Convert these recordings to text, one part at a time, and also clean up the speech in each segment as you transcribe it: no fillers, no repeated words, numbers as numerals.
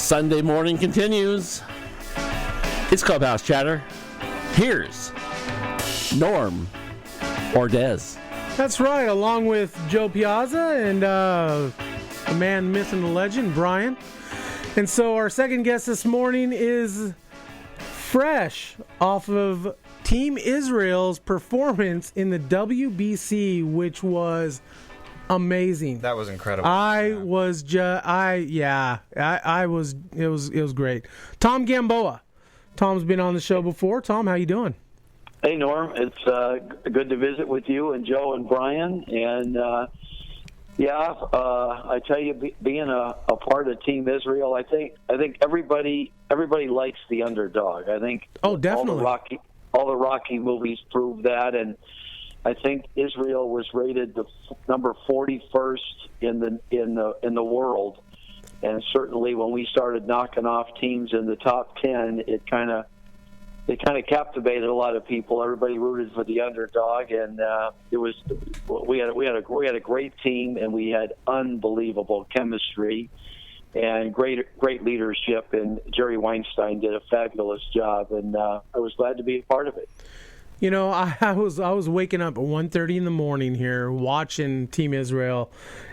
Sunday morning continues. It's Clubhouse Chatter. Here's Norm Ordez. That's right, along with Joe Piazza and the man missing the legend, Brian. And so our second guest this morning is fresh off of Team Israel's performance in the WBC, which was amazing. That was incredible. It was great. Tom Gamboa. Tom's been on the show before. Tom, how you doing? Hey, Norm. It's good to visit with you and Joe and Brian. And, I tell you, being a part of Team Israel, I think everybody likes the underdog. I think definitely. All the Rocky movies prove that. And I think Israel was rated the number 41st in the world. And certainly when we started knocking off teams in the top 10, it kind of captivated a lot of people. Everybody rooted for the underdog, and we had a great team, and we had unbelievable chemistry and great leadership. And Jerry Weinstein did a fabulous job, and I was glad to be a part of it. You know, I was waking up at 1:30 in the morning here watching Team Israel,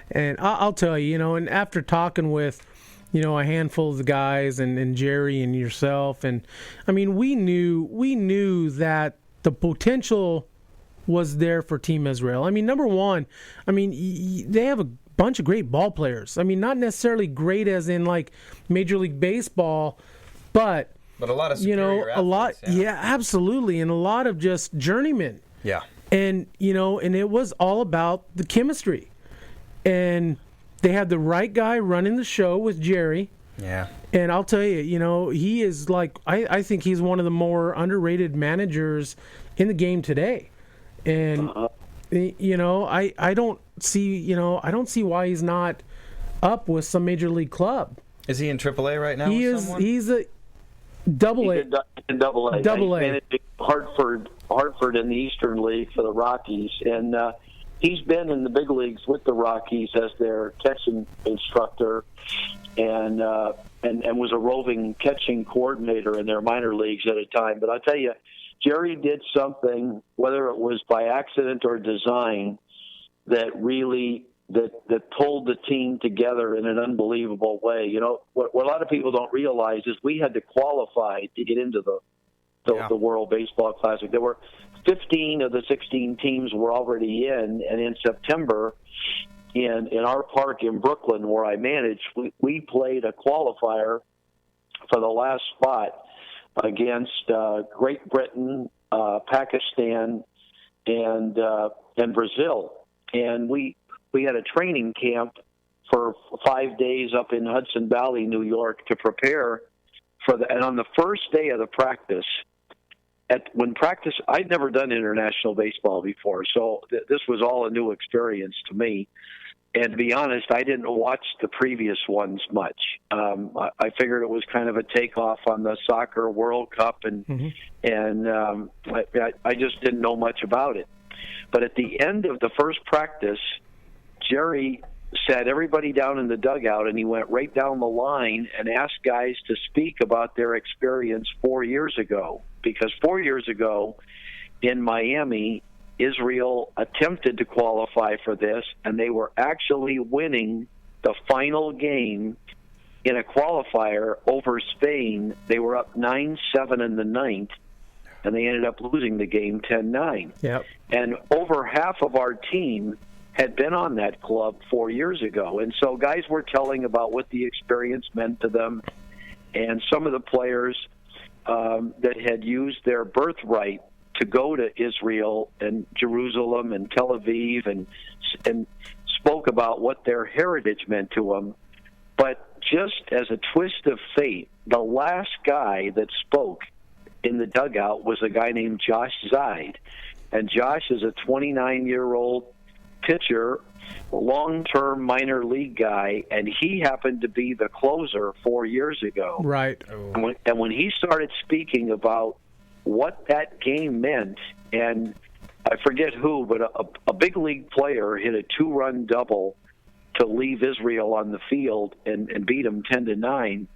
and I'll tell you, and after talking with, a handful of the guys and Jerry and yourself, and I mean, we knew that the potential was there for Team Israel. I mean, number one, they have a bunch of great ball players. I mean, not necessarily great as in like Major League Baseball, but a lot of superior athletes, yeah, absolutely, and a lot of just journeymen. Yeah. And and it was all about the chemistry. And they had the right guy running the show with Jerry. Yeah. And I'll tell you, he is like I think he's one of the more underrated managers in the game today. And I don't see why he's not up with some major league club. Is he in AAA right now? He's a Double A. Double A. He's managing Hartford in the Eastern League for the Rockies, and he's been in the big leagues with the Rockies as their catching instructor, and was a roving catching coordinator in their minor leagues at a time. But I'll tell you, Jerry did something, whether it was by accident or design, that really that pulled the team together in an unbelievable way. What a lot of people don't realize is we had to qualify to get into the World Baseball Classic. There were 15 of the 16 teams were already in, and in September, in our park in Brooklyn, where I manage, we played a qualifier for the last spot against Great Britain, Pakistan, and Brazil, and we had a training camp for 5 days up in Hudson Valley, New York, to prepare for and on the first day of the practice, I'd never done international baseball before, so this was all a new experience to me. And to be honest, I didn't watch the previous ones much. I figured it was kind of a takeoff on the Soccer World Cup, and I just didn't know much about it. But at the end of the first practice, Jerry sat everybody down in the dugout, and he went right down the line and asked guys to speak about their experience 4 years ago. Because 4 years ago in Miami, Israel attempted to qualify for this, and they were actually winning the final game in a qualifier over Spain. They were up 9-7 in the ninth, and they ended up losing the game 10-9. Yep. And over half of our team had been on that club 4 years ago. And so guys were telling about what the experience meant to them, and some of the players that had used their birthright to go to Israel and Jerusalem and Tel Aviv and spoke about what their heritage meant to them. But just as a twist of fate, the last guy that spoke in the dugout was a guy named Josh Zeid. And Josh is a 29-year-old pitcher, long-term minor league guy, and he happened to be the closer 4 years ago. Right. And when he started speaking about what that game meant, and I forget who, but a big league player hit a 2-run double to leave Israel on the field and beat them 10-9.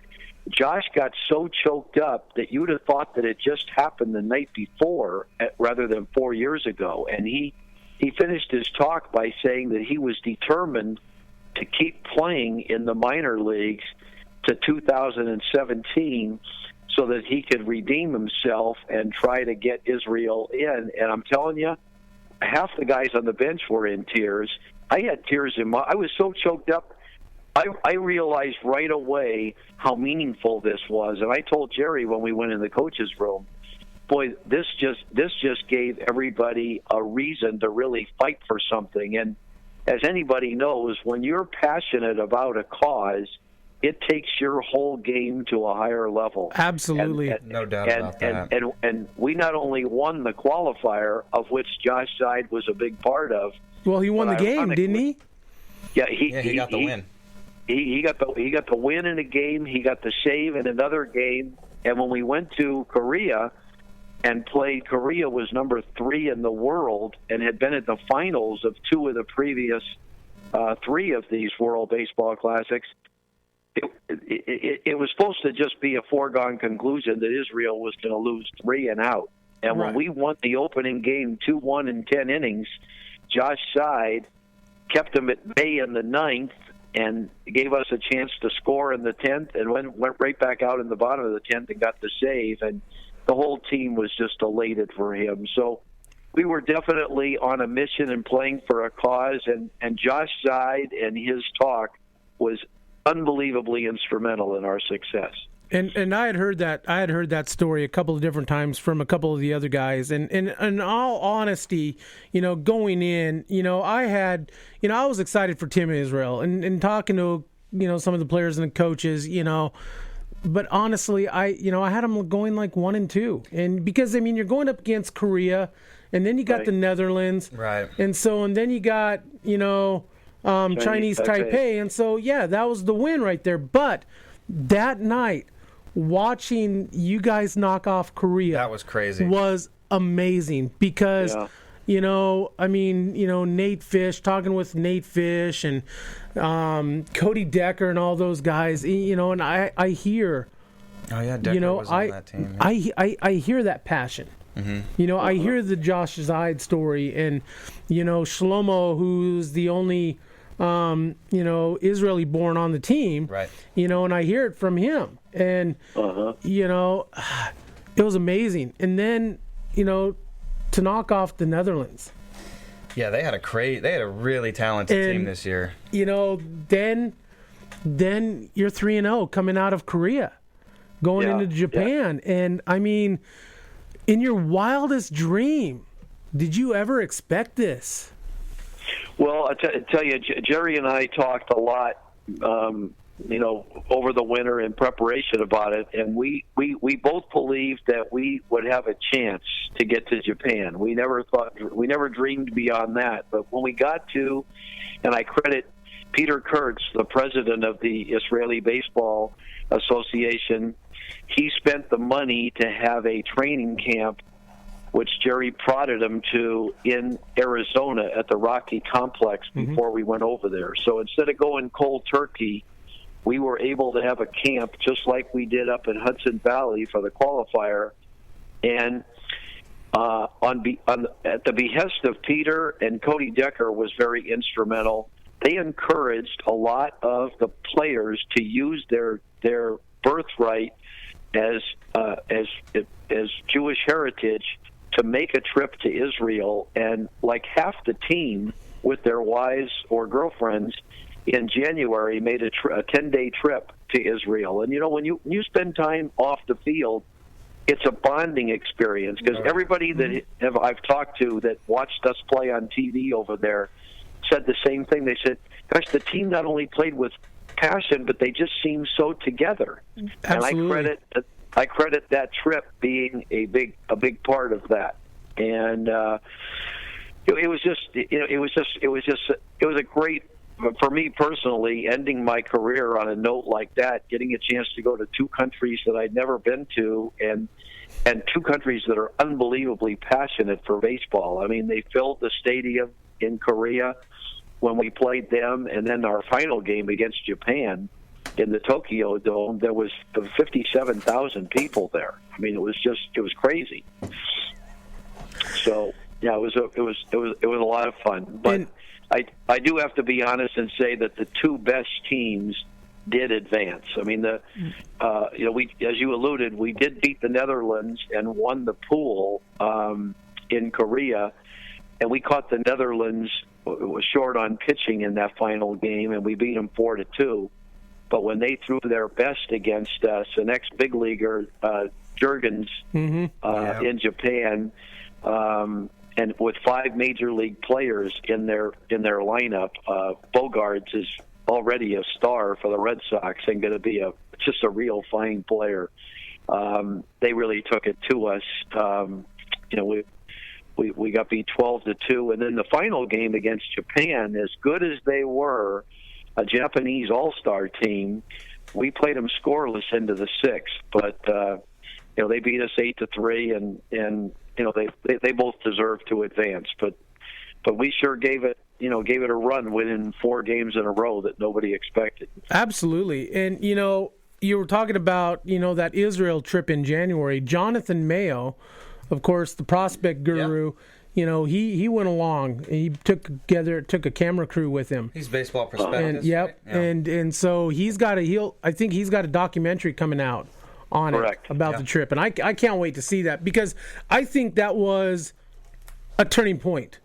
Josh got so choked up that you'd have thought that it just happened the night before rather than 4 years ago. And he finished his talk by saying that he was determined to keep playing in the minor leagues to 2017 so that he could redeem himself and try to get Israel in. And I'm telling you, half the guys on the bench were in tears. I had tears in my... I was so choked up. I realized right away how meaningful this was. And I told Jerry when we went in the coach's room, boy, this just gave everybody a reason to really fight for something. And as anybody knows, when you're passionate about a cause, it takes your whole game to a higher level. Absolutely. No doubt about that. And we not only won the qualifier, of which Josh Seid was a big part of. Well, he won the game, didn't he? Yeah, he got the win. He got the win in a game. He got the save in another game. And when we went to Korea and played, Korea was number 3 in the world and had been at the finals of 2 of the previous 3 of these World Baseball Classics. It was supposed to just be a foregone conclusion that Israel was going to lose 3 and out. And when we won the opening game 2-1 in 10 innings, Josh Seid kept them at bay in the 9th and gave us a chance to score in the 10th and went right back out in the bottom of the 10th and got the save. And the whole team was just elated for him. So we were definitely on a mission and playing for a cause. And Josh Seid and his talk was unbelievably instrumental in our success. And I had heard that story a couple of different times from a couple of the other guys. And in all honesty, going in, I was excited for Tim Israel and talking to, some of the players and the coaches, but honestly, I had them going like 1-2. And because, you're going up against Korea and then you got the Netherlands. Right. And then you got, Chinese Taipei. And so, yeah, that was the win right there. But that night, watching you guys knock off Korea, that was crazy. Was amazing because, Nate Fish, talking with Nate Fish and Cody Decker and all those guys, and I hear, oh yeah, Decker was on that team. Yeah. I hear that passion. Mm-hmm. I hear the Josh Seid story and, Shlomo, who's the only Israeli born on the team, right? And I hear it from him, and it was amazing. And then, to knock off the Netherlands. Yeah, they had a really talented team this year. Then you're 3-0 coming out of Korea, going into Japan, and in your wildest dream, did you ever expect this? Well, I tell you, Jerry and I talked a lot, over the winter in preparation about it, and we both believed that we would have a chance to get to Japan. We never dreamed beyond that. But when we got to, and I credit Peter Kurtz, the president of the Israeli Baseball Association, he spent the money to have a training camp, which Jerry prodded him to in Arizona at the Rocky Complex before we went over there. So instead of going cold turkey, we were able to have a camp just like we did up in Hudson Valley for the qualifier. And at the behest of Peter, and Cody Decker was very instrumental, they encouraged a lot of the players to use their birthright as Jewish heritage to make a trip to Israel. And like half the team with their wives or girlfriends in January made a 10-day trip to Israel. And when you spend time off the field, it's a bonding experience, because everybody that I've talked to that watched us play on TV over there said the same thing. They said, gosh, the team not only played with passion, but they just seemed so together. Absolutely. And I credit that trip being a big part of that. And it was a great, for me personally, ending my career on a note like that, getting a chance to go to 2 countries that I'd never been to, and 2 countries that are unbelievably passionate for baseball. They filled the stadium in Korea when we played them, and then our final game against Japan, in the Tokyo Dome, there was 57,000 people there. I mean, it was crazy. So yeah, it was a lot of fun. But I do have to be honest and say that the two best teams did advance. I mean, we, as you alluded, we did beat the Netherlands and won the pool in Korea, and we caught the Netherlands short on pitching in that final game, and we beat them 4-2. But when they threw their best against us, an ex-big leaguer, Jurgens, in Japan, and with 5 major league players in their lineup, Bogaerts is already a star for the Red Sox and going to be just a real fine player. They really took it to us. We got beat 12-2, and then the final game against Japan, as good as they were, a Japanese all-star team, we played them scoreless into the 6th, but they beat us 8-3, and they both deserve to advance, but we sure gave it a run, winning 4 games in a row that nobody expected. Absolutely. And you were talking about that Israel trip in January. Jonathan Mayo, of course, the prospect guru, he went along. He took a camera crew with him. He's baseball prospectus. And, right? Yeah. And so I think he's got a documentary coming out on Correct. It about the trip, and I can't wait to see that, because I think that was a turning point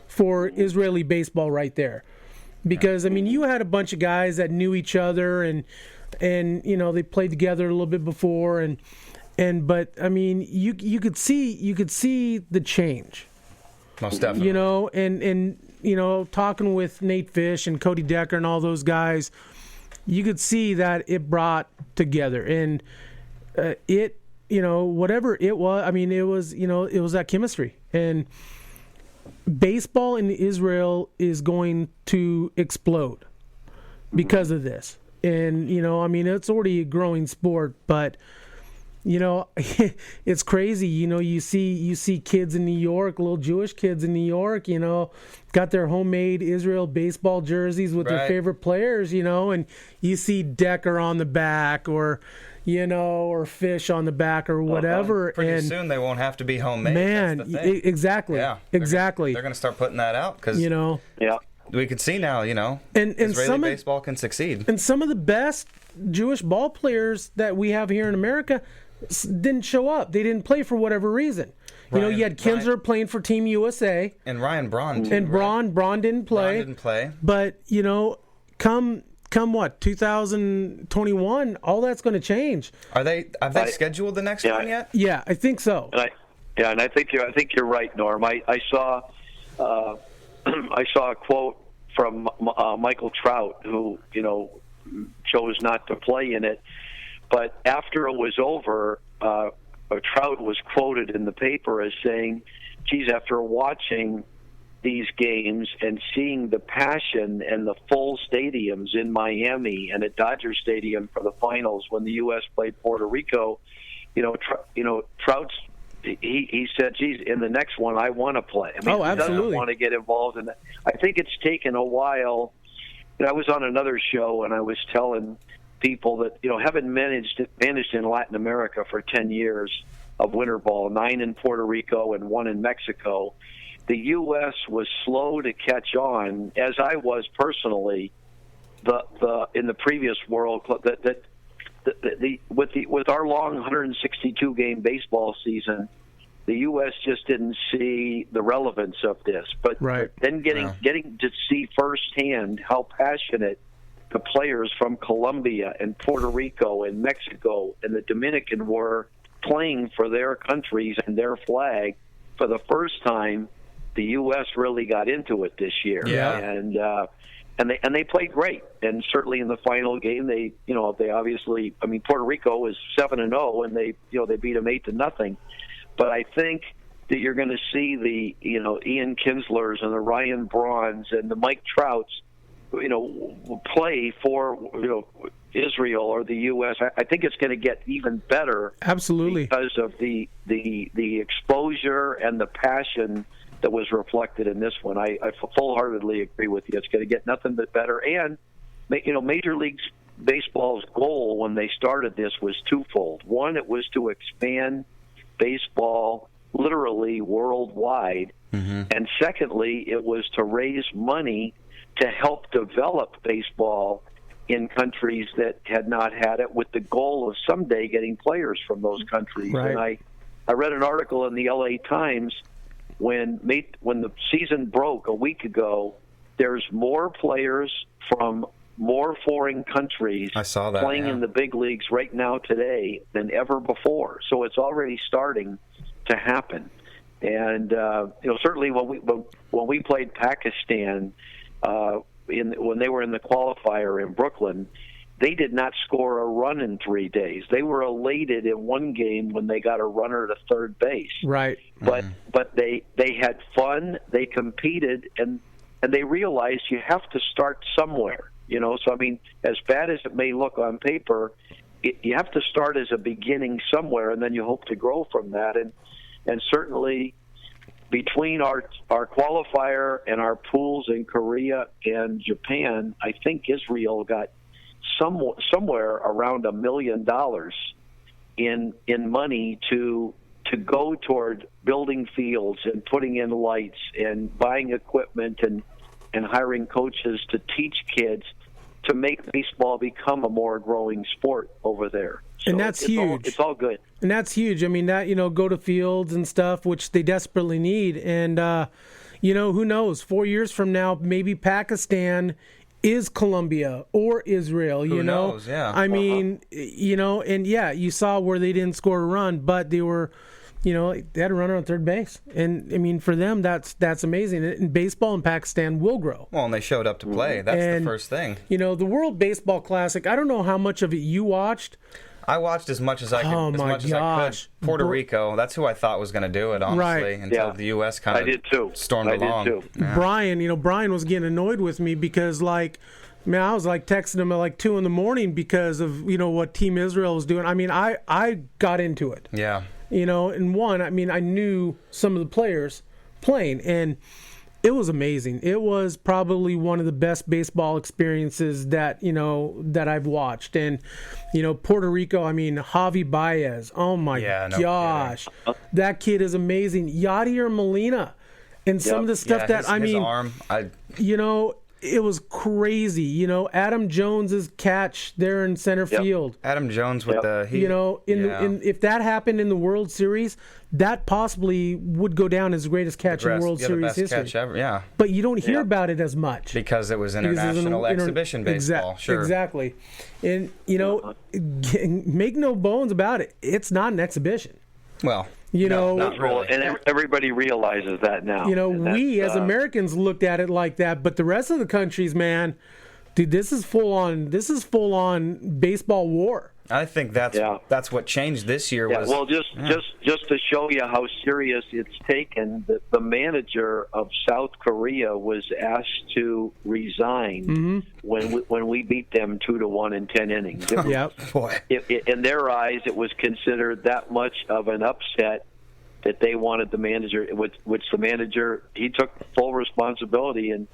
for Israeli baseball right there. Because I mean, you had a bunch of guys that knew each other, and they played together a little bit before, but I mean, you could see the change. Most definitely. And talking with Nate Fish and Cody Decker and all those guys, you could see that it brought together, and whatever it was, I mean, it was that chemistry. And baseball in Israel is going to explode because of this. And, I mean, it's already a growing sport, but, it's crazy. You see kids in New York, little Jewish kids in New York, got their homemade Israel baseball jerseys with their favorite players, and you see Decker on the back, or Fish on the back, or whatever. Pretty soon they won't have to be homemade. Man, that's the thing. Exactly. Yeah, exactly. They're going to start putting that out because we can see now, and Israeli baseball can succeed. And some of the best Jewish ball players that we have here in America didn't show up. They didn't play for whatever reason. You had Kinsler playing for Team USA, and Ryan Braun too. And Braun didn't play. Braun didn't play. But come what 2021, all that's going to change. Have they scheduled the next one yet? Yeah, I think so. And I think you're right, Norm. I saw a quote from Michael Trout, who chose not to play in it, but after it was over, Trout was quoted in the paper as saying, "Geez, after watching these games and seeing the passion and the full stadiums in Miami and at Dodger Stadium for the finals when the U.S. played Puerto Rico, Trout's he said, geez, in the next one I want to play. I mean, absolutely. He doesn't want to get involved in that. I think it's taken a while. I was on another show and I was telling people that, having managed in Latin America for 10 years of winter ball, 9 in Puerto Rico and 1 in Mexico, the U.S. was slow to catch on, as I was personally, in the previous World Club, with our long 162 game baseball season, the U.S. just didn't see the relevance of this. But then getting to see firsthand how passionate the players from Colombia and Puerto Rico and Mexico and the Dominican were playing for their countries and their flag for the first time, the U.S. really got into it this year. Yeah. And they played great. And certainly in the final game, they obviously, Puerto Rico was 7-0 and they beat them 8-0. But I think that you're going to see the, Ian Kinslers and the Ryan Brauns and the Mike Trouts, play for, Israel or the U.S. I think it's going to get even better. Absolutely. Because of the exposure and the passion that was reflected in this one. I full-heartedly agree with you. It's going to get nothing but better. And, Major League baseball's goal when they started this was twofold. One, it was to expand baseball literally worldwide. And secondly, it was to raise money to help develop baseball in countries that had not had it, with the goal of someday getting players from those countries. Right. And I read an article in the LA Times when the season broke a week ago. There's more players from more foreign countries playing in the big leagues right now today than ever before. So it's already starting to happen. And certainly when we played Pakistan when they were in the qualifier in Brooklyn, they did not score a run in 3 days. They were elated in one game when they got a runner to third base. Right. But they had fun. They competed, and they realized you have to start somewhere. So I mean, as bad as it may look on paper, you have to start as a beginning somewhere, and then you hope to grow from that. And certainly between our qualifier and our pools in Korea and Japan, I think Israel got somewhere around $1 million in money to go toward building fields and putting in lights and buying equipment and hiring coaches to teach kids to make baseball become a more growing sport over there. So and that's huge. It's all good. And that's huge. I mean, that, go to fields and stuff, which they desperately need. And, who knows? 4 years from now, maybe Pakistan is Colombia or Israel, Who knows? Yeah. I mean, and you saw where they didn't score a run, but they were, they had a runner on third base. And, I mean, for them, that's amazing. And baseball in Pakistan will grow. Well, and they showed up to play. That's the first thing. The World Baseball Classic, I don't know how much of it you watched. I watched as much as I could. I could. Puerto Rico, that's who I thought was going to do it, honestly, until the U.S. kind of stormed along. I did too. Yeah. Brian was getting annoyed with me because, I was texting him at 2 a.m. because of, what Team Israel was doing. I mean, I got into it. Yeah. And one, I mean, I knew some of the players playing, and it was amazing. It was probably one of the best baseball experiences that I've watched. And Puerto Rico, I mean, Javi Baez, oh my gosh, that kid is amazing. Yadier Molina, and some of the stuff his arm, it was crazy. Adam Jones's catch there in center field. Adam Jones with the if that happened in the World Series, that possibly would go down as the greatest catch in World Series the best history. Catch ever, yeah. But you don't hear about it as much because it was international exhibition baseball. Sure, exactly. And make no bones about it, it's not an exhibition. Well. Not really. And everybody realizes that now. We as Americans looked at it like that, but the rest of the countries, man, dude, this is full on baseball war. I think that's what changed this year. Well, just to show you how serious it's taken, the manager of South Korea was asked to resign when we beat them 2-1 in 10 innings. Boy. In their eyes, it was considered that much of an upset that they wanted the manager, which the manager, he took full responsibility, and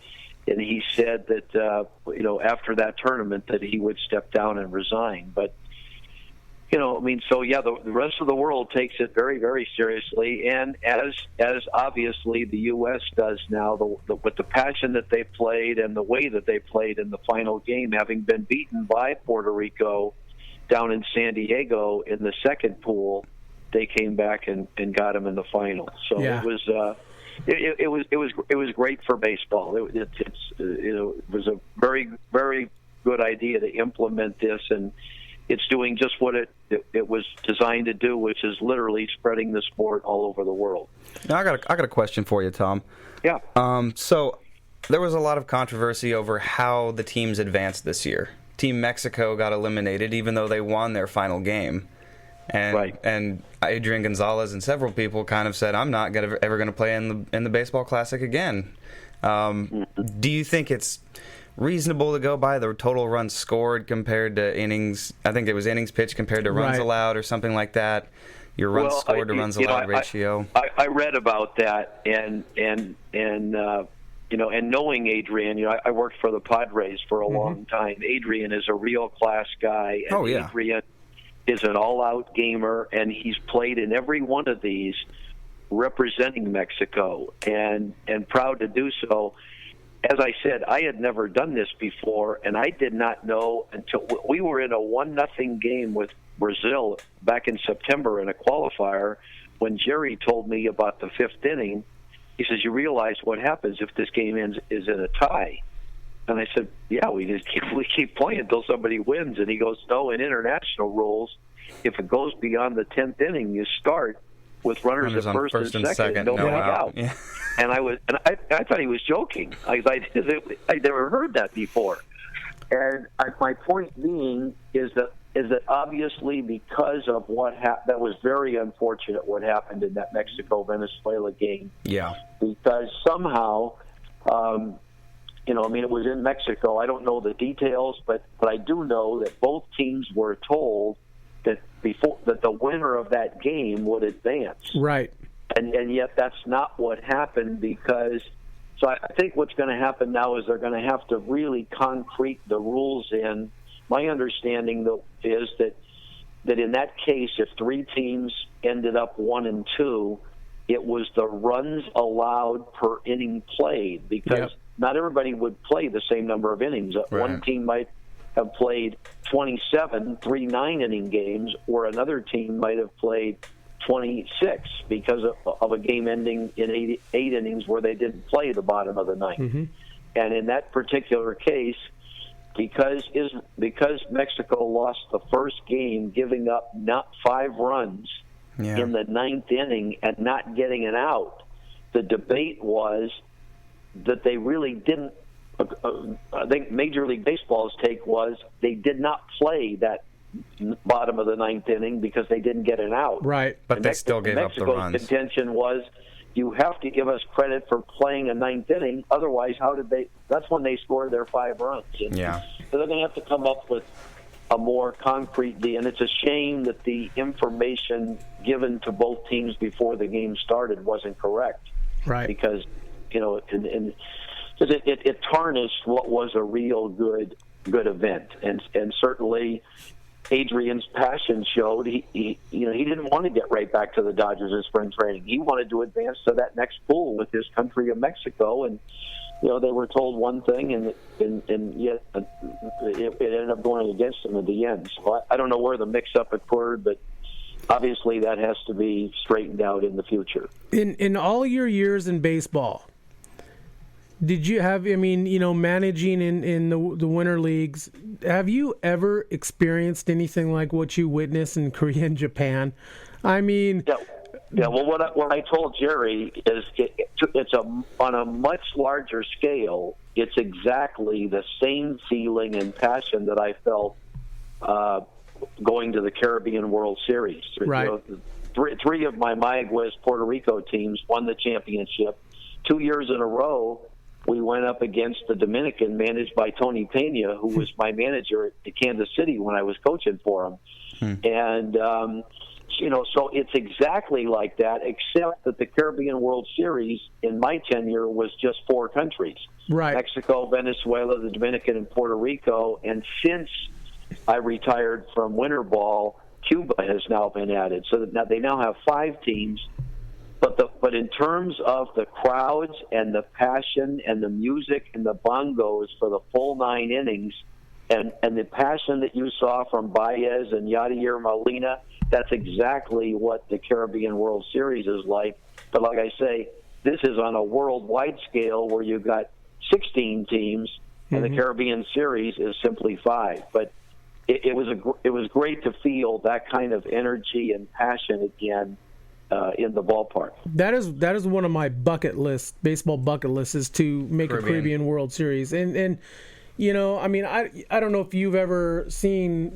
he said that after that tournament that he would step down and resign. But the rest of the world takes it very, very seriously, and as obviously the U.S. does now, with the passion that they played and the way that they played in the final game, having been beaten by Puerto Rico down in San Diego in the second pool, they came back and got them in the final. So it was great for baseball. It was a very, very good idea to implement this, and it's doing just what it was designed to do, which is literally spreading the sport all over the world. Now I got a question for you, Tom. Yeah. So there was a lot of controversy over how the teams advanced this year. Team Mexico got eliminated, even though they won their final game. And Adrian Gonzalez and several people kind of said, "I'm not ever going to play in the baseball classic again." Do you think it's reasonable to go by the total runs scored compared to innings? I think it was innings pitched compared to runs allowed or something like that. Your runs scored to runs allowed ratio. I read about that, and and knowing Adrian, I worked for the Padres for a long time. Adrian is a real class guy. And Adrian is an all-out gamer, and he's played in every one of these representing Mexico, and proud to do so. As I said, I had never done this before, and I did not know until we were in a 1-0 game with Brazil back in September in a qualifier when Jerry told me about the 5th inning. He says, "You realize what happens if this game is in a tie?" And I said, "Yeah, we keep playing until somebody wins." And he goes, "No, in international rules, if it goes beyond the 10th inning, you start with runners at first and second, nobody out." Yeah. And I thought he was joking. I never heard that before. And my point being is that obviously because of that was very unfortunate what happened in that Mexico-Venezuela game. Yeah. Because somehow, it was in Mexico. I don't know the details, but I do know that both teams were told that the winner of that game would advance. Right. And yet that's not what happened because. So I think what's going to happen now is they're going to have to really concrete the rules in. My understanding, though, is that in that case, if 3 teams ended up 1-2, it was the runs allowed per inning played because not everybody would play the same number of innings. Right. One team might have played 27 3 9-inning games, or another team might have played 26 because of a game ending in 8 innings where they didn't play the bottom of the ninth. Mm-hmm. And in that particular case, because Mexico lost the first game, giving up not 5 runs in the 9th inning and not getting an out, the debate was that they really didn't. I think Major League Baseball's take was they did not play that bottom of the 9th inning because they didn't get an out. Right, but they still gave up the runs. Mexico's contention was, you have to give us credit for playing a 9th inning. Otherwise, how did they? That's when they scored their 5 runs. And so they're going to have to come up with a more concrete deal. And it's a shame that the information given to both teams before the game started wasn't correct. Right. Because it tarnished what was a real good event, and certainly Adrian's passion showed. He didn't want to get right back to the Dodgers in spring training. He wanted to advance to that next pool with his country of Mexico, and they were told one thing, and yet it ended up going against them at the end. So I don't know where the mix-up occurred, but obviously that has to be straightened out in the future. In all your years in baseball, did you have, managing in the winter leagues, have you ever experienced anything like what you witnessed in Korea and Japan? Well, what I told Jerry is it's on a much larger scale. It's exactly the same feeling and passion that I felt going to the Caribbean World Series. Right. Three of my Mayaguez Puerto Rico teams won the championship. 2 years in a row, we went up against the Dominican, managed by Tony Pena, who was my manager at Kansas City when I was coaching for him. And, so it's exactly like that, except that the Caribbean World Series in my tenure was just 4 countries. Right. Mexico, Venezuela, the Dominican, and Puerto Rico. And since I retired from winter ball, Cuba has now been added. So that they now have 5 teams. But in terms of the crowds and the passion and the music and the bongos for the full 9 innings and the passion that you saw from Baez and Yadier Molina, that's exactly what the Caribbean World Series is like. But like I say, this is on a worldwide scale where you've got 16 teams, and the Caribbean Series is simply 5. But it was great to feel that kind of energy and passion again. In the ballpark. That is one of my baseball bucket lists, is to make a Caribbean World Series. And I don't know if you've ever seen,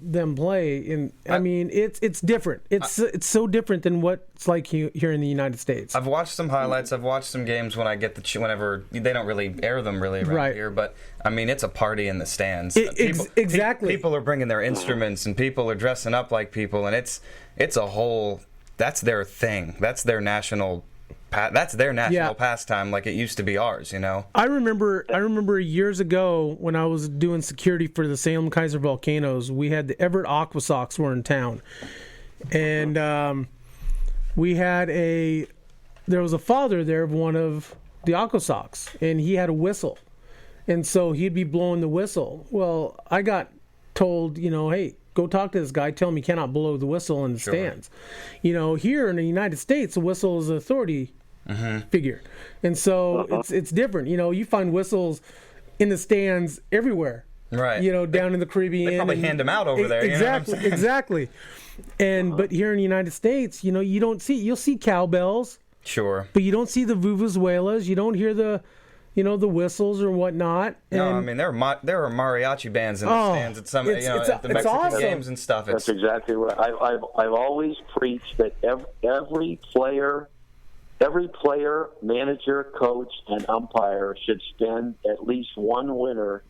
them play. It's different. It's so different than what it's like here in the United States. I've watched some highlights. I've watched some games when I get whenever they don't really air them really around here. But it's a party in the stands. Exactly. People are bringing their instruments, and people are dressing up like people, and it's a whole. That's their thing. That's their national that's their national pastime, like it used to be ours. I remember years ago when I was doing security for the Salem Kaiser Volcanoes. We had the Everett Aqua Sox were in town, and we had there was a father there of one of the Aqua Sox, and he had a whistle, and so he'd be blowing the whistle. Well, I got told, hey, go talk to this guy. Tell him he cannot blow the whistle in the stands. Here in the United States, a whistle is an authority figure, and so it's different. You find whistles in the stands everywhere. Right. Down in the Caribbean. They probably hand them out over there. Exactly. Exactly. But here in the United States, you don't see. You'll see cowbells. Sure. But you don't see the vuvuzelas. You don't hear the whistles or whatnot. No, I mean there are mariachi bands in the stands at some at the Mexican awesome. games and stuff. That's exactly right. I've always preached that every player, manager, coach, and umpire should spend at least one winter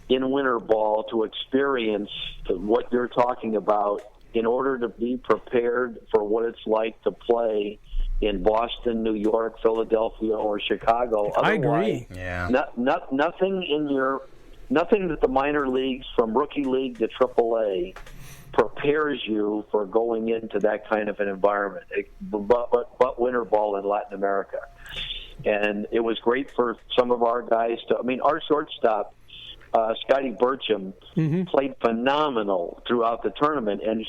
in winter ball to experience what you're talking about in order to be prepared for what it's like to play in Boston, New York, Philadelphia, or Chicago. I agree. Yeah. Nothing that the minor leagues, from rookie league to AAA, prepares you for going into that kind of an environment. But winter ball in Latin America, and it was great for some of our guys to. I mean, our shortstop, Scotty Burcham, played phenomenal throughout the tournament, and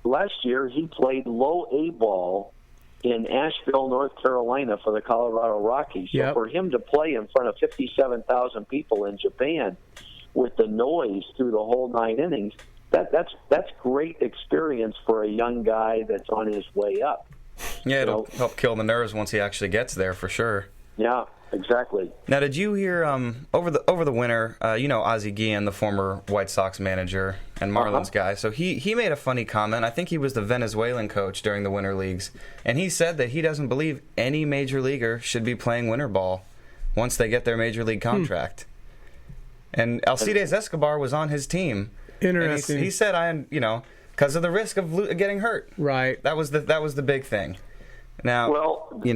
last year he played low A ball in Asheville, North Carolina for the Colorado Rockies. So for him to play in front of 57,000 people in Japan with the noise through the whole 9 innings, that's great experience for a young guy that's on his way up. Yeah, it'll help kill the nerves once he actually gets there for sure. Yeah. Exactly. Now, did you hear over the winter? Ozzie Guillen, the former White Sox manager and Marlins guy. So he made a funny comment. I think he was the Venezuelan coach during the winter leagues, and he said that he doesn't believe any major leaguer should be playing winter ball once they get their major league contract. And Alcides Escobar was on his team. Interesting. And he said, because of the risk of getting hurt. Right. That was the big thing. Now, that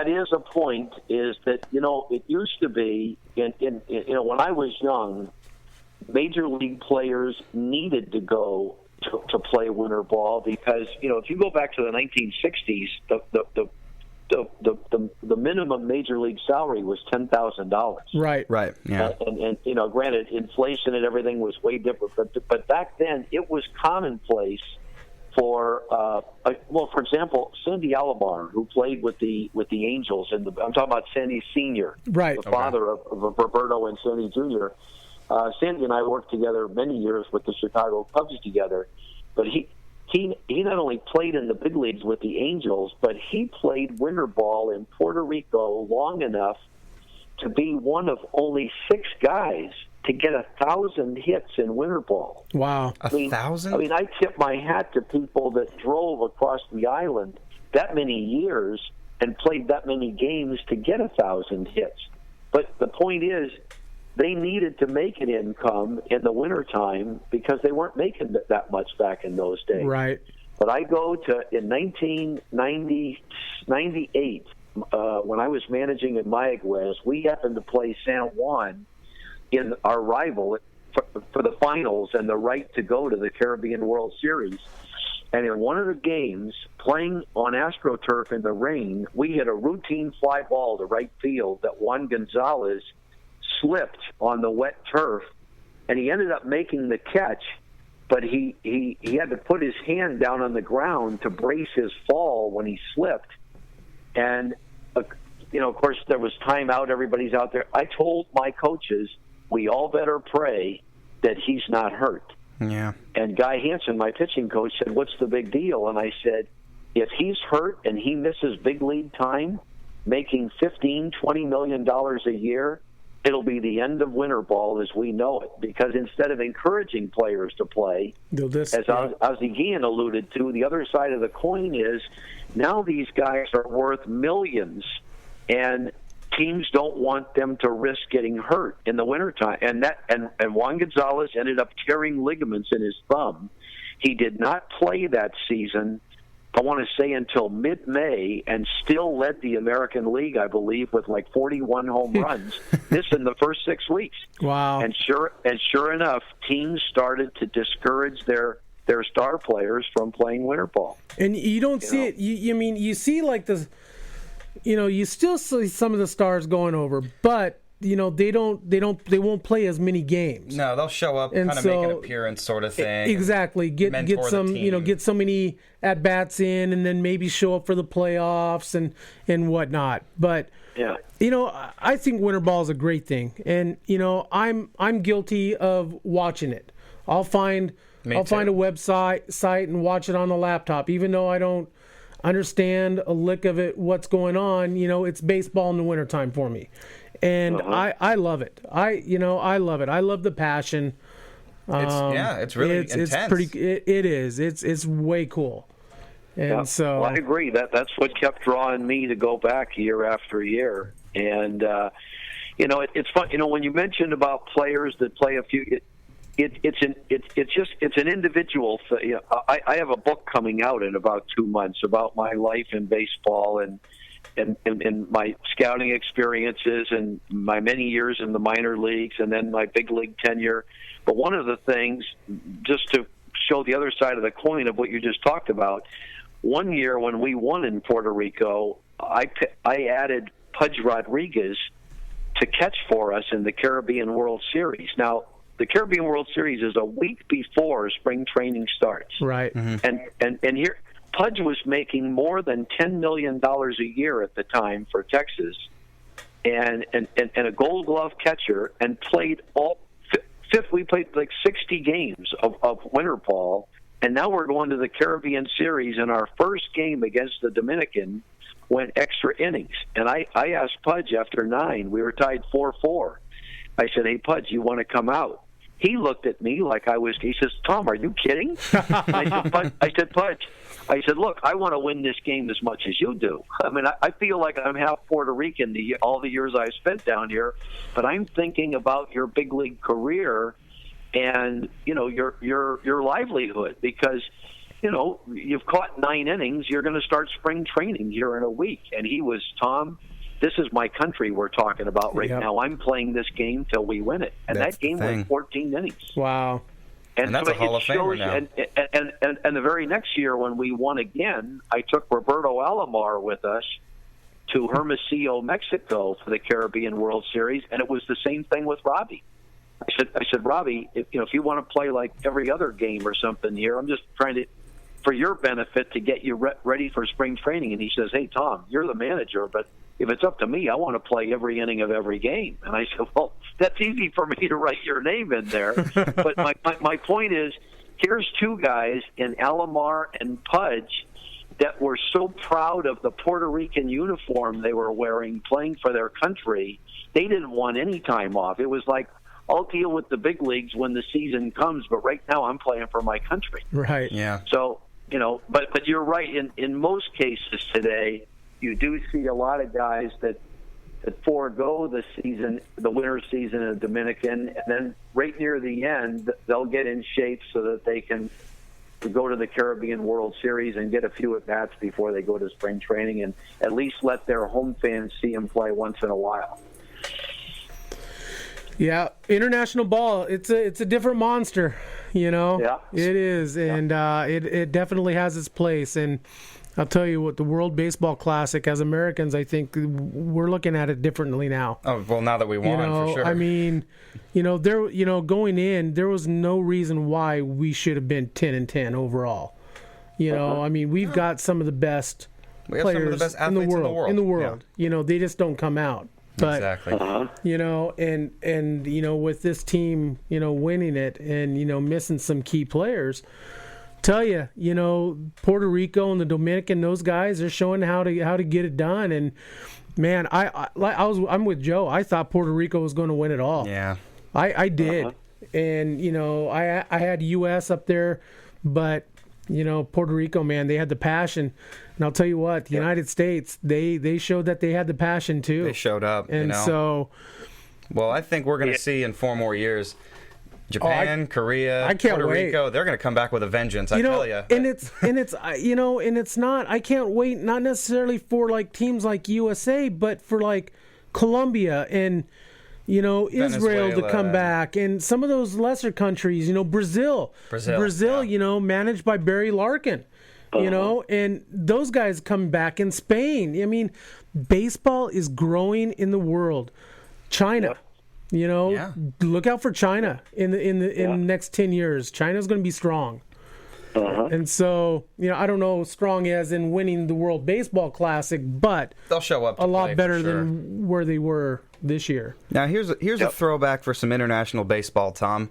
is a point. Is that it used to be when I was young, major league players needed to go to play winter ball because if you go back to the 1960s, the minimum major league salary was $10,000. Right. Yeah. And granted, inflation and everything was way different, but back then it was commonplace. For example, Sandy Alomar, who played with the Angels, I'm talking about Sandy Sr., right, the father of Roberto and Sandy Jr. Sandy and I worked together many years with the Chicago Cubs together, but he not only played in the big leagues with the Angels, but he played winter ball in Puerto Rico long enough to be one of only 6 guys to get 1,000 hits in winter ball. Wow. 1,000? I mean, I tip my hat to people that drove across the island that many years and played that many games to get 1,000 hits. But the point is, they needed to make an income in the wintertime because they weren't making that much back in those days. Right. But I go to, in 1998, when I was managing in Mayaguez, we happened to play San Juan in our rival for the finals and the right to go to the Caribbean World Series. And in one of the games, playing on AstroTurf in the rain, we hit a routine fly ball to right field that Juan Gonzalez slipped on the wet turf, and he ended up making the catch, but he had to put his hand down on the ground to brace his fall when he slipped. And, of course, there was timeout. Everybody's out there. I told my coaches, we all better pray that he's not hurt. Yeah. And Guy Hansen, my pitching coach, said, what's the big deal? And I said, if he's hurt and he misses big league time, making $15, $20 million a year, it'll be the end of winter ball as we know it. Because instead of encouraging players to play, as Ozzie Guillen alluded to, the other side of the coin is now these guys are worth millions, and teams don't want them to risk getting hurt in the wintertime. And Juan Gonzalez ended up tearing ligaments in his thumb. He did not play that season, I want to say, until mid-May, and still led the American League, I believe, with like 41 home runs. This in the first 6 weeks. Wow! And sure enough, teams started to discourage their star players from playing winter ball. And you don't see it. You see like the, you still see some of the stars going over, but they won't play as many games. No, they'll show up, kind of make an appearance, sort of thing. Exactly. Get some, get so many at bats in, and then maybe show up for the playoffs and whatnot. But yeah, I think winter ball is a great thing, and I'm guilty of watching it. I'll find a website and watch it on the laptop, even though I don't understand a lick of it. What's going on? It's baseball in the wintertime for me. And I love it. I love it. I love the passion. It's really intense. It's pretty. It is. It's way cool. And so I agree. That's what kept drawing me to go back year after year. And it's fun. When you mentioned about players that play a few, it's an individual thing. I have a book coming out in about 2 months about my life in baseball and my scouting experiences and my many years in the minor leagues and then my big league tenure. But one of the things, just to show the other side of the coin of what you just talked about, one year when we won in Puerto Rico, I added Pudge Rodriguez to catch for us in the Caribbean World Series. Now, the Caribbean World Series is a week before spring training starts. Right. Mm-hmm. And here, Pudge was making more than $10 million a year at the time for Texas, and a Gold Glove catcher, and played we played like 60 games of winter ball, and now we're going to the Caribbean Series, and our first game against the Dominican went extra innings. And I asked Pudge after 9, we were tied 4-4. I said, "Hey, Pudge, you want to come out?" He looked at me like he says, "Tom, are you kidding?" I said, "Pudge, look, I want to win this game as much as you do. I mean, I feel like I'm half Puerto Rican all the years I've spent down here, but I'm thinking about your big league career and, your livelihood, because, you've caught 9 innings, you're going to start spring training here in a week." And he was, "Tom, this is my country we're talking about right now. I'm playing this game till we win it." And that game went 14 innings. Wow. And that's a Hall of Famer now. And the very next year when we won again, I took Roberto Alomar with us to Hermosillo, Mexico for the Caribbean World Series, and it was the same thing with Robbie. I said, "Robbie, if you want to play like every other game or something here, I'm just trying to, for your benefit, to get you ready for spring training." And he says, "Hey, Tom, you're the manager, but if it's up to me, I want to play every inning of every game." And I said, "Well, that's easy for me to write your name in there." But my point is, here's 2 guys in Alomar and Pudge that were so proud of the Puerto Rican uniform they were wearing, playing for their country. They didn't want any time off. It was like, I'll deal with the big leagues when the season comes, but right now I'm playing for my country. Right. Yeah. So, but you're right. In most cases today, you do see a lot of guys that forego the winter season in the Dominican, and then right near the end, they'll get in shape so that they can go to the Caribbean World Series and get a few at-bats before they go to spring training, and at least let their home fans see them play once in a while. Yeah, international ball, it's a different monster, Yeah. It is, and it definitely has its place. And I'll tell you what, the World Baseball Classic, as Americans, I think we're looking at it differently now. Oh, well, now that we won, for sure. I mean, going in, there was no reason why we should have been 10-10 overall. I mean, we've got some of the best players some of the best athletes in the world. Yeah. They just don't come out. But, exactly. And with this team, winning it and, missing some key players, tell you, Puerto Rico and the Dominican, those guys are showing how to get it done. And man, I'm with Joe. I thought Puerto Rico was going to win it all. Yeah, I did. And I had U.S. up there, but Puerto Rico, man, they had the passion. And I'll tell you what, the United States, they showed that they had the passion too. They showed up. And so, well, I think we're going to see in 4 more years Japan, Korea, I can't Puerto wait. Rico, they're going to come back with a vengeance, I tell you. And it's not, I can't wait, not necessarily for like teams like USA, but for like Colombia and, Israel to come back, and some of those lesser countries, Brazil, managed by Barry Larkin, and those guys come back in Spain. I mean, baseball is growing in the world. China, look out for China in the next 10 years. China's going to be strong. And so, I don't know strong as in winning the World Baseball Classic, but they'll show up a lot better than where they were this year. Now, here's a throwback for some international baseball, Tom.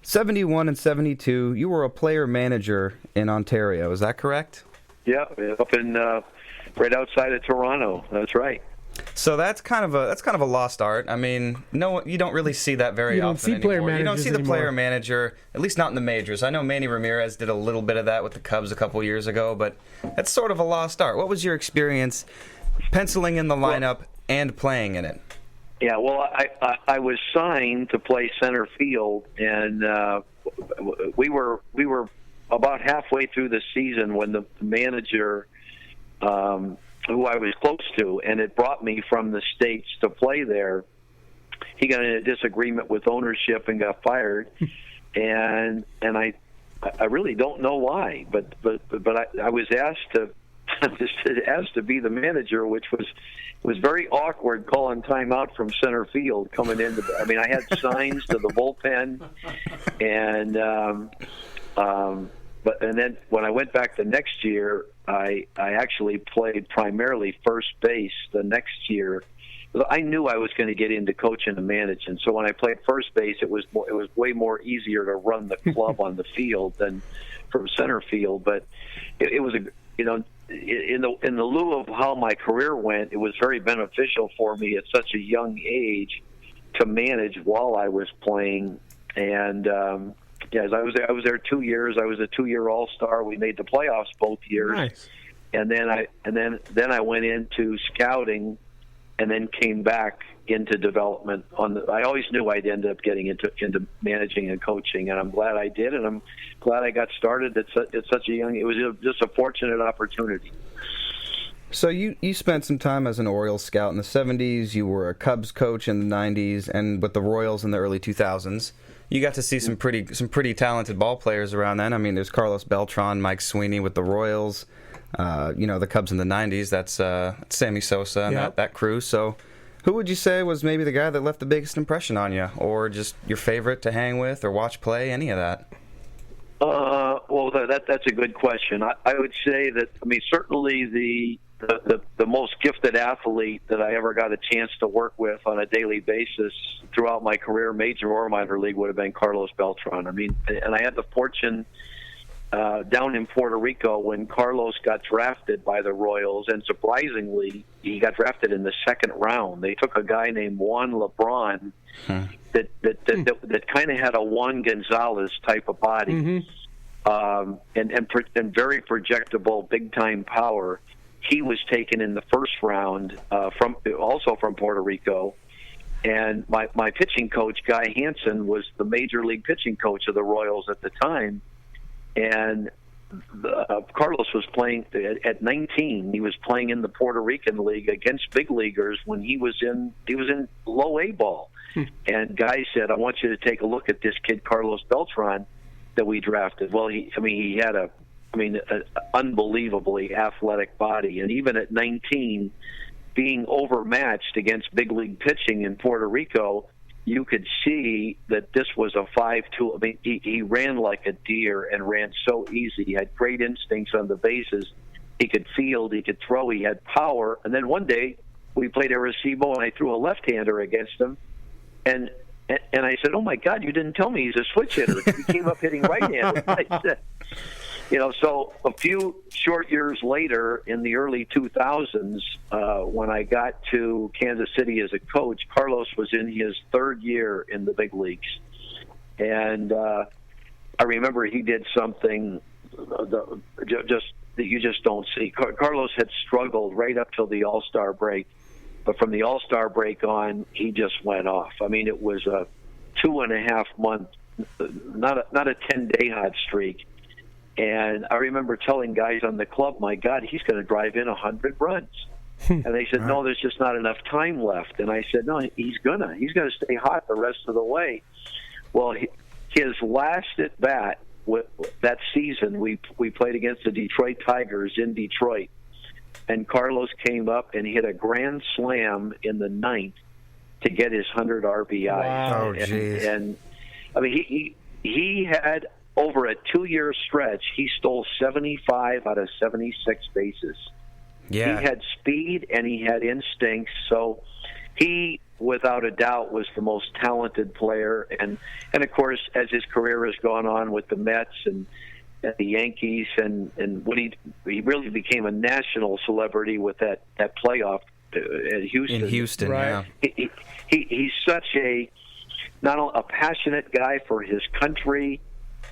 71 and 72, you were a player manager in Ontario. Is that correct? Yeah, up in right outside of Toronto. That's right. So that's kind of a lost art. I mean, you don't really see that very often anymore. You don't see the player manager, at least not in the majors. I know Manny Ramirez did a little bit of that with the Cubs a couple years ago, but that's sort of a lost art. What was your experience penciling in the lineup and playing in it? Yeah, well, I was signed to play center field, and we were about halfway through the season when the manager, who I was close to, and it brought me from the States to play there, he got in a disagreement with ownership and got fired, and I really don't know why, but I was asked to be the manager, which was very awkward, calling timeout from center field coming in. I had signs to the bullpen, and then when I went back the next year, I actually played primarily first base the next year. I knew I was going to get into coaching and managing, so when I played first base, it was way more easier to run the club on the field than from center field. But it was in the lieu of how my career went, it was very beneficial for me at such a young age to manage while I was playing. And I was there 2 years. I was a 2-year All-Star. We made the playoffs both years. Nice. And then I went into scouting, and then came back into development. I always knew I'd end up getting into managing and coaching, and I'm glad I did, and I'm glad I got started at such a young. It was just a fortunate opportunity. So you spent some time as an Orioles scout in the 70s. You were a Cubs coach in the 90s, and with the Royals in the early 2000s. You got to see some pretty talented ball players around then. I mean, there's Carlos Beltran, Mike Sweeney with the Royals. The Cubs in the 90s, that's Sammy Sosa and that crew. So who would you say was maybe the guy that left the biggest impression on you, or just your favorite to hang with or watch play, any of that? Well, that's a good question. I would say that, certainly the most gifted athlete that I ever got a chance to work with on a daily basis throughout my career, major or minor league, would have been Carlos Beltran. And I had the fortune down in Puerto Rico when Carlos got drafted by the Royals, and surprisingly, he got drafted in the second round. They took a guy named Juan LeBron that kind of had a Juan Gonzalez type of body, and very projectable, big time power. He was taken in the first round from Puerto Rico, and my pitching coach Guy Hansen was the major league pitching coach of the Royals at the time. And Carlos was playing at 19. He was playing in the Puerto Rican League against big leaguers when he was in low A ball. And Guy said, "I want you to take a look at this kid Carlos Beltran that we drafted." Well, he had an unbelievably athletic body, and even at 19, being overmatched against big league pitching in Puerto Rico, you could see that this was a 5'2". He ran like a deer and ran so easy. He had great instincts on the bases. He could field, he could throw, he had power. And then one day we played Arecibo, and I threw a left-hander against him. And I said, "Oh my God, you didn't tell me he's a switch hitter." He came up hitting right-handed. I said, so a few short years later, in the early 2000s, when I got to Kansas City as a coach, Carlos was in his third year in the big leagues. And I remember he did something that you just don't see. Carlos had struggled right up till the All-Star break, but from the All-Star break on, he just went off. It was a 2.5-month not a 10-day hot streak. And I remember telling guys on the club, my God, he's going to drive in 100 runs. And they said, no, there's just not enough time left. And I said, no, he's gonna stay hot the rest of the way. Well, his last at bat that season, we played against the Detroit Tigers in Detroit, and Carlos came up and hit a grand slam in the ninth to get his 100 RBI. Wow. Oh, jeez. And I mean, he had, over a 2-year stretch, he stole 75 out of 76 bases. Yeah. He had speed and he had instincts, so he, without a doubt, was the most talented player. And of course, as his career has gone on with the Mets and the Yankees, and when he really became a national celebrity with that playoff at Houston. In Houston, right. yeah. He's such not only a passionate guy for his country,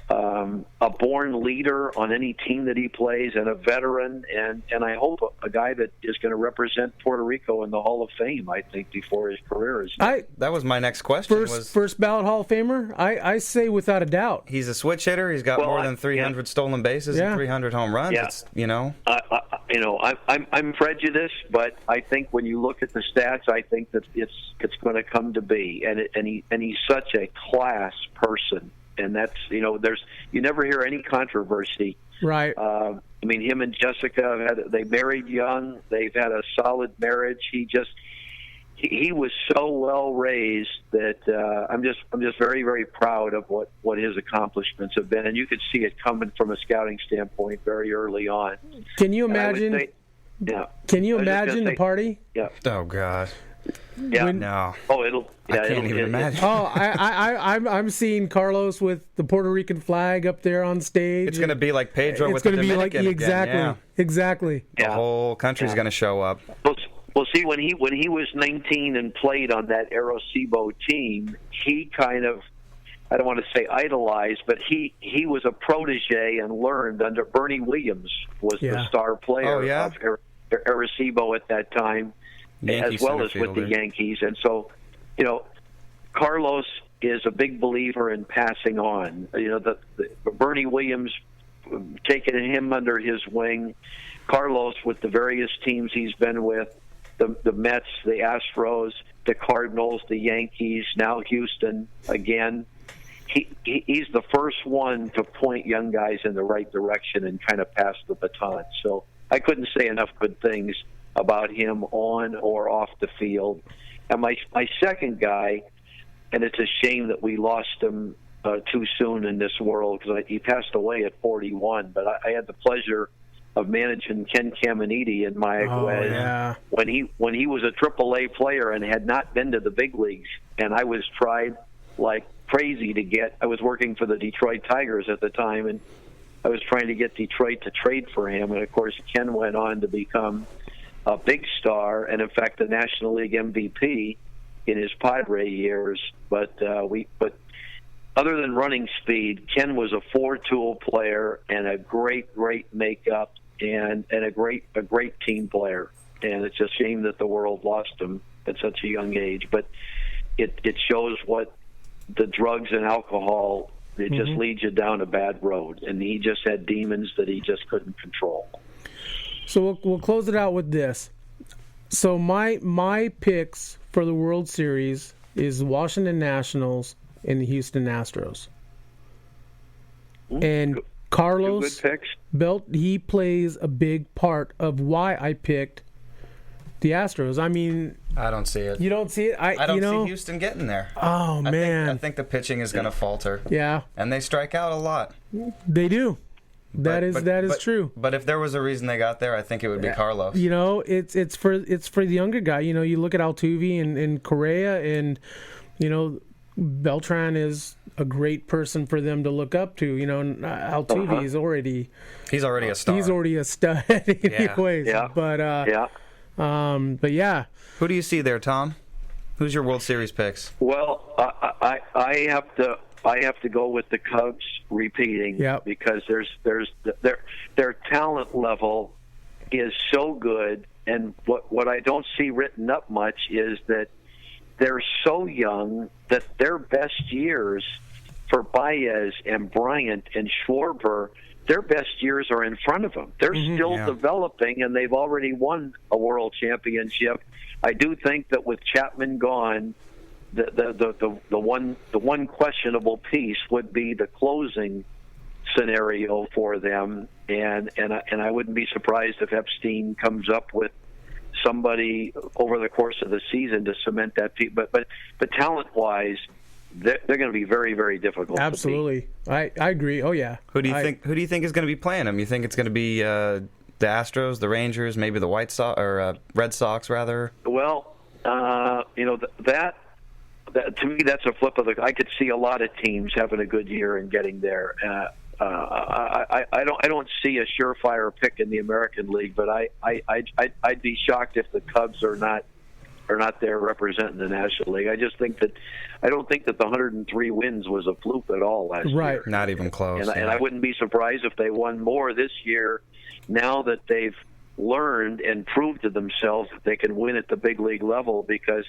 a born leader on any team that he plays, and a veteran, and I hope a guy that is going to represent Puerto Rico in the Hall of Fame, I think, before his career is done. That was my next question. First ballot Hall of Famer? I say without a doubt. He's a switch hitter. He's got more than 300 stolen bases and 300 home runs. Yeah. It's, I'm prejudiced, but I think when you look at the stats, I think that it's going to come to be, and he's such a class person. And that's, you never hear any controversy. Right. I mean, him and Jessica, they married young. They've had a solid marriage. He was so well raised that I'm just very, very proud of what his accomplishments have been. And you could see it coming from a scouting standpoint very early on. Can you imagine? Can you imagine the party? Yeah. Oh, God. Yeah. No. Oh, it'll. Yeah, I can't even imagine. Oh, I'm seeing Carlos with the Puerto Rican flag up there on stage. It's going to be like Pedro with it's the going to be Dominican like again. Yeah. exactly. The whole country's going to show up. Well, see, when he was 19 and played on that Arecibo team, he kind of, I don't want to say idolized, but he was a protege and learned under Bernie Williams was the star player of Arecibo at that time. Yankee as well as with the Yankees. And so, Carlos is a big believer in passing on. The Bernie Williams taking him under his wing, Carlos with the various teams he's been with, the Mets, the Astros, the Cardinals, the Yankees, now Houston again. He's the first one to point young guys in the right direction and kind of pass the baton. So I couldn't say enough good things about him on or off the field. And my second guy, and it's a shame that we lost him too soon in this world because he passed away at 41, but I had the pleasure of managing Ken Caminiti in Mayaguez when he was a AAA player and had not been to the big leagues. And I was tried like crazy I was working for the Detroit Tigers at the time, and I was trying to get Detroit to trade for him. And, of course, Ken went on to become a big star, and in fact, the National League MVP in his Padre years. But other than running speed, Ken was a four-tool player and a great makeup and a great team player. And it's a shame that the world lost him at such a young age. But it shows what the drugs and alcohol, it just leads you down a bad road. And he just had demons that he just couldn't control. So we'll close it out with this. So my picks for the World Series is Washington Nationals and the Houston Astros. And Carlos Belt, he plays a big part of why I picked the Astros. I mean, I don't see it. You don't see it? I don't see Houston getting there. Oh, man. I think the pitching is going to falter. Yeah. And they strike out a lot. They do. That is true. But if there was a reason they got there, I think it would be Carlos. It's for the younger guy. You look at Altuve and Correa, and Beltran is a great person for them to look up to. Altuve is already he's already a star. He's already a stud anyways. Yeah. But yeah. Who do you see there, Tom? Who's your World Series picks? Well, I have to go with the Cubs repeating because their talent level is so good, and what I don't see written up much is that they're so young that their best years Baez and Bryant and Schwarber, their best years are in front of them. They're still developing, and they've already won a world championship. I do think that with Chapman gone, the one questionable piece would be the closing scenario for them, and I wouldn't be surprised if Epstein comes up with somebody over the course of the season to cement that piece. But talent-wise, they're going to be very, very difficult. Absolutely, I agree. Oh yeah. Who do you think is going to be playing them? You think it's going to be the Astros, the Rangers, maybe the White Sox or Red Sox rather? Well, that to me, that's a flip of the. I could see a lot of teams having a good year and getting there. I don't see a surefire pick in the American League, but I'd be shocked if the Cubs are not there representing the National League. I don't think that the 103 wins was a fluke at all last year. Not even close. And I wouldn't be surprised if they won more this year, now that they've learned and proved to themselves that they can win at the big league level. Because,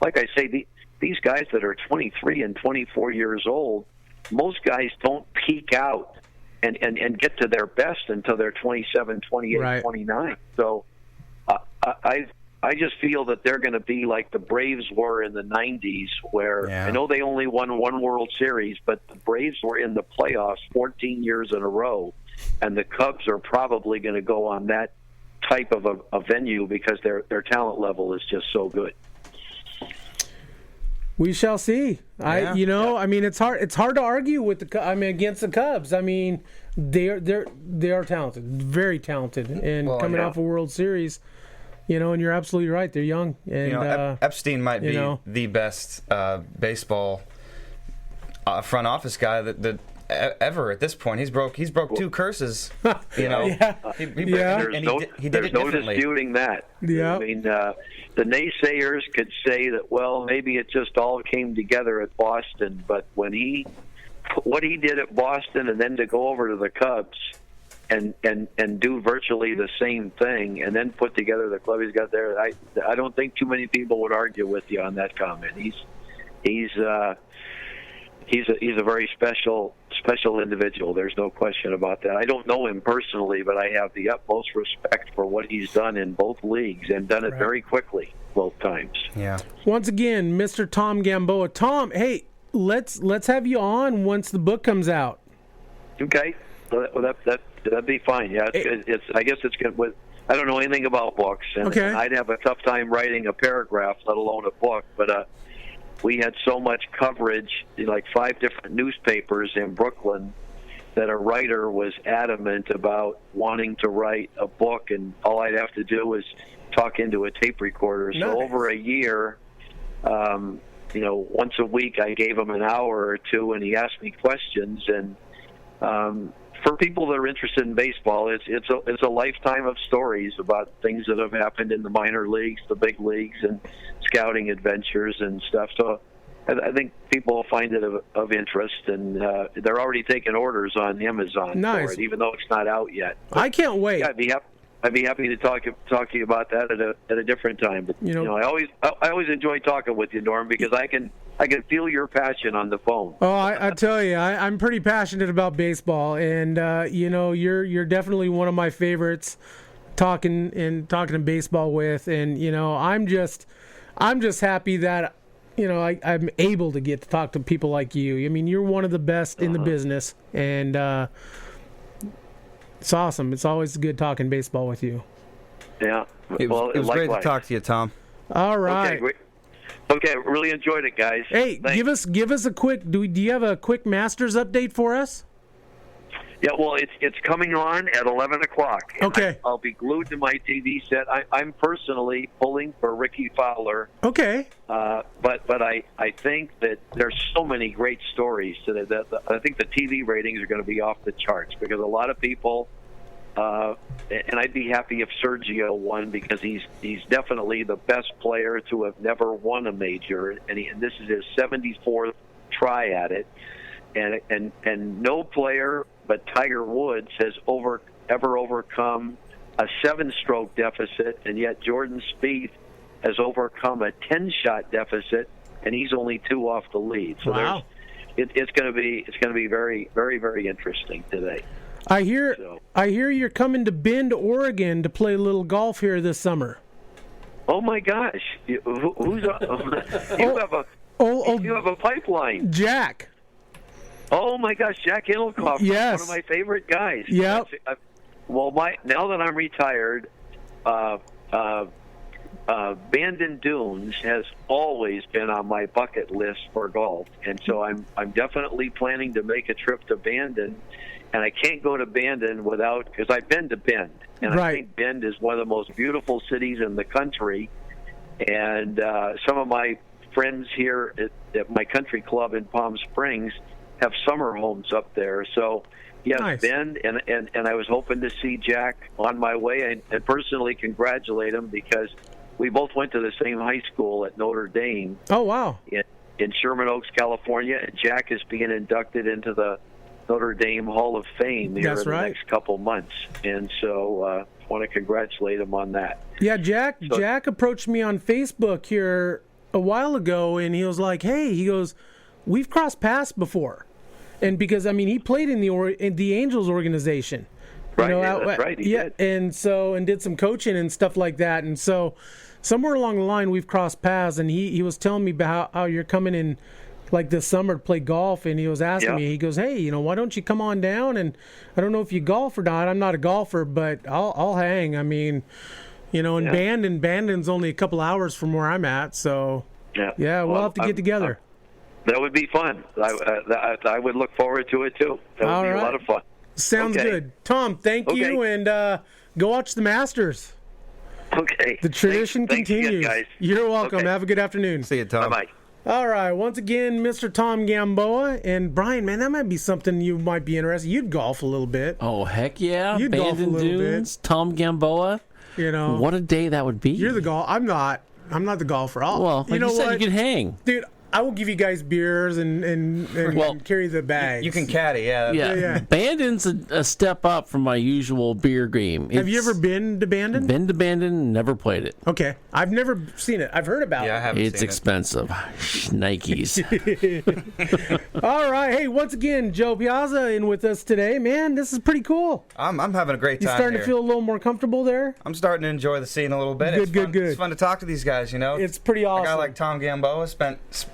like I say, these guys that are 23 and 24 years old, most guys don't peak out and get to their best until they're 27, 28, 29. So I just feel that they're going to be like the Braves were in the 90s, where I know they only won one World Series, but the Braves were in the playoffs 14 years in a row, and the Cubs are probably going to go on that type of a venue because their talent level is just so good. We shall see. I mean, it's hard to argue with against the Cubs. I mean, they are talented, very talented, and coming off a World Series, and you're absolutely right. They're young, and Epstein might be the best baseball front office guy that ever at this point. He's broke 2 curses. He did it no differently. Disputing that. Yeah. I mean, the naysayers could say that, well, maybe it just all came together at Boston, but what he did at Boston, and then to go over to the Cubs and do virtually the same thing, and then put together the club he's got there, I don't think too many people would argue with you on that comment. He's a very special individual. There's no question about that. I don't know him personally, but I have the utmost respect for what he's done in both leagues, and done it very quickly both times. Yeah. Once again, Mr. Tom Gamboa. Tom, hey, let's have you on once the book comes out. Okay. Well, that'd be fine. Yeah. I guess it's good. I don't know anything about books, and I'd have a tough time writing a paragraph, let alone a book. But we had so much coverage, like 5 different newspapers in Brooklyn, that a writer was adamant about wanting to write a book, and all I'd have to do was talk into a tape recorder. Nice. So over a year, once a week I gave him an hour or two, and he asked me questions. And for people that are interested in baseball, it's a lifetime of stories about things that have happened in the minor leagues, the big leagues, and scouting adventures and stuff. So I think people will find it of interest, and they're already taking orders on Amazon for it, even though it's not out yet. But I can't wait. Yeah, I'd be happy to talk to you about that at a different time. But I always enjoy talking with you, Norm, because I can feel your passion on the phone. Oh, I tell you, I'm pretty passionate about baseball, and you're definitely one of my favorites talking baseball with, and I'm just happy that I'm able to get to talk to people like you. I mean, you're one of the best in the business, and it's awesome. It's always good talking baseball with you. Yeah. It was great to talk to you, Tom. All right. Okay, really enjoyed it, guys. Hey, thanks. give us a quick. Do you have a quick Masters update for us? Yeah, well, it's coming on at 11 o'clock. Okay. I'll be glued to my TV set. I'm personally pulling for Ricky Fowler. Okay. But I think that there's so many great stories today that I think the TV ratings are going to be off the charts, because a lot of people, and I'd be happy if Sergio won, because he's definitely the best player to have never won a major, and this is his 74th try at it, and no player but Tiger Woods has ever overcome a 7-stroke deficit, and yet Jordan Spieth has overcome a 10-shot deficit, and he's only 2 off the lead. So it's going to be very, very, very interesting today. I hear you're coming to Bend, Oregon, to play a little golf here this summer. Oh my gosh! You have a pipeline. Jack. Oh my gosh, Jack Engelkoff, yes, one of my favorite guys. Yep. Well, now that I'm retired, Bandon Dunes has always been on my bucket list for golf, and so I'm definitely planning to make a trip to Bandon. And I can't go to Bandon because I've been to Bend, and right. I think Bend is one of the most beautiful cities in the country. And some of my friends here at my country club in Palm Springs have summer homes up there. So, yes, nice. Bend, and I was hoping to see Jack on my way, and personally congratulate him because we both went to the same high school at Notre Dame. Oh, wow. In Sherman Oaks, California, and Jack is being inducted into the Notre Dame Hall of Fame here in the next couple months, and so I want to congratulate him on that. Yeah, Jack approached me on Facebook here a while ago, and he was like, "Hey," he goes, "we've crossed paths before," and because he played in the Angels organization, right? That's right. He did. And did some coaching and stuff like that, and so somewhere along the line we've crossed paths, and he was telling me about how you're coming in like this summer to play golf, and he was asking me, he goes, "Hey, why don't you come on down? And I don't know if you golf or not. I'm not a golfer, but I'll hang. Bandon's only a couple hours from where I'm at, so we'll have to get together." That would be fun. I would look forward to it too. That would be a lot of fun. Sounds good. Tom, thank you, and go watch the Masters. Okay. The tradition continues. Again, guys. You're welcome. Okay. Have a good afternoon. See you, Tom. Bye-bye. All right, once again, Mr. Tom Gamboa. And Brian, man, that might be something you might be interested in. You'd golf a little bit. Oh, heck yeah. You'd golf a little Dunes, bit. Tom Gamboa. What a day that would be. You're the golf. I'm not the golfer. Well, like you said, you can hang. Dude, I will give you guys beers and carry the bags. You can caddy, yeah. Bandon's a step up from my usual beer game. Have you ever been to Bandon? Been to Bandon, never played it. Okay. I've never seen it. I've heard about it. I haven't It's seen expensive. Nikes. All right. Hey, once again, Joe Piazza in with us today. Man, this is pretty cool. I'm having a great time. You starting here. to feel a little more comfortable there? I'm starting to enjoy the scene a little bit. Good. It's fun to talk to these guys, It's pretty awesome. A guy like Tom Gamboa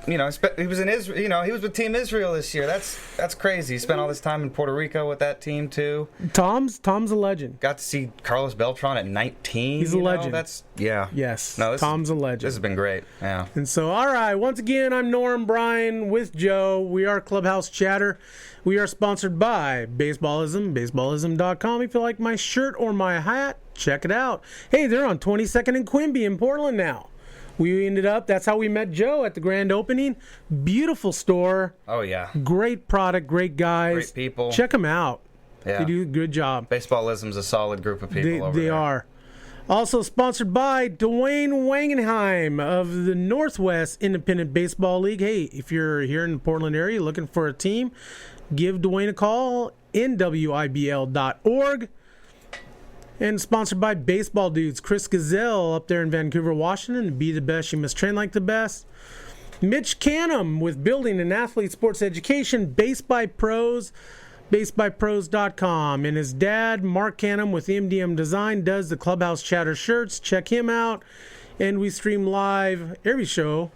he was in Israel. He was with Team Israel this year. That's crazy. He spent all this time in Puerto Rico with that team too. Tom's a legend. Got to see Carlos Beltran at 19. He's a legend. Yes. Tom's a legend. This has been great. Yeah. And so, all right. Once again, I'm Norm Bryan with Joe. We are Clubhouse Chatter. We are sponsored by Baseballism, baseballism.com. If you like my shirt or my hat, check it out. Hey, they're on 22nd and Quimby in Portland now. That's how we met Joe at the grand opening. Beautiful store. Oh, yeah. Great product, great guys. Great people. Check them out. Yeah. They do a good job. Baseballism's a solid group of people over there. They are. Also sponsored by Dwayne Wangenheim of the Northwest Independent Baseball League. Hey, if you're here in the Portland area looking for a team, give Dwayne a call, nwibl.org. And sponsored by Baseball Dudes, Chris Gazelle up there in Vancouver, Washington. To be the best, you must train like the best. Mitch Canham with Building and Athlete Sports Education, Base by Pros, basebypros.com. And his dad, Mark Canham with MDM Design, does the Clubhouse Chatter shirts. Check him out. And we stream live every show,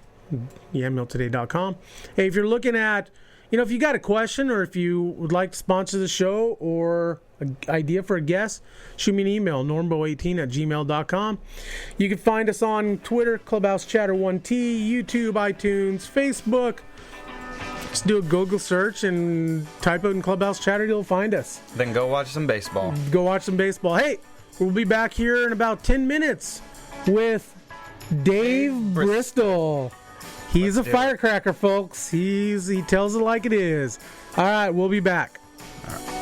yamiltoday.com. Hey, if you're looking at, if you got a question or if you would like to sponsor the show or an idea for a guest, shoot me an email, normbo18@gmail.com. You can find us on Twitter, Clubhouse Chatter 1T, YouTube, iTunes, Facebook. Just do a Google search and type it in Clubhouse Chatter, you'll find us. Then go watch some baseball. Hey, we'll be back here in about 10 minutes with Dave Bristol. He's a firecracker, folks. He tells it like it is. All right, we'll be back. All right.